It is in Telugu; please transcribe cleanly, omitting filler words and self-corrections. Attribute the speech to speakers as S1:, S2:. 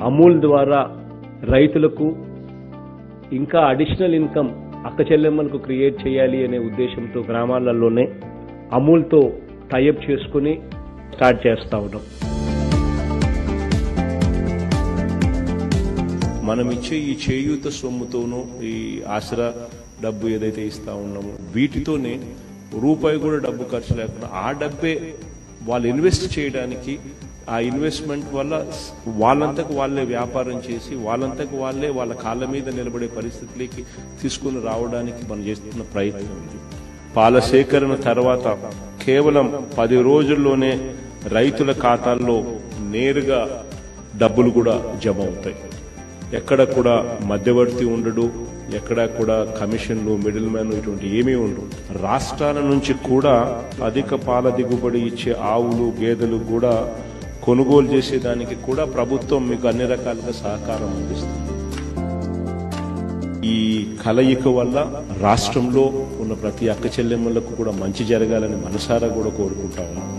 S1: అమూల్ ద్వారా రైతులకు ఇంకా అడిషనల్ ఇన్కమ్ అక్క చెల్లెమ్మలకు క్రియేట్ చేయాలి అనే ఉద్దేశంతో గ్రామాలలోనే అమూల్తో టైఅప్ చేసుకుని స్టార్ట్ చేస్తా ఉన్నాం. మనం ఇచ్చే ఈ చేయూత సొమ్ముతోనూ ఈ ఆసరా డబ్బు ఏదైతే ఇస్తా ఉన్నామో వీటితోనే రూపాయి కూడా డబ్బు ఖర్చు లేకుండా ఆ డబ్బే వాళ్ళు ఇన్వెస్ట్ చేయడానికి, ఆ ఇన్వెస్ట్మెంట్ వల్ల వాళ్ళంతకు వాళ్ళే వ్యాపారం చేసి వాళ్ళంతకు వాళ్ళే వాళ్ళ కాళ్ళ మీద నిలబడే పరిస్థితులకి తీసుకుని రావడానికి మనం చేస్తున్న ప్రయత్నం ఇది. పాల సేకరణ తర్వాత కేవలం 10 రోజుల్లోనే రైతుల ఖాతాల్లో నేరుగా డబ్బులు కూడా జమ అవుతాయి. ఎక్కడ కూడా మధ్యవర్తి ఉండడు, ఎక్కడ కూడా కమిషన్లు, మిడిల్ మ్యాన్ ఇటువంటి ఏమీ ఉండవు. రాష్ట్రాల నుంచి కూడా అధిక పాల దిగుబడి ఇచ్చే ఆవులు, గేదెలు కూడా కొనుగోలు చేసేదానికి కూడా ప్రభుత్వం మీకు అన్ని రకాలుగా సహకారం అందిస్తుంది. ఈ కలయిక వల్ల రాష్ట్రంలో ఉన్న ప్రతి అక్క చెల్లెమ్మలకు కూడా మంచి జరగాలని మనసారా కూడా కోరుకుంటా ఉన్నాం.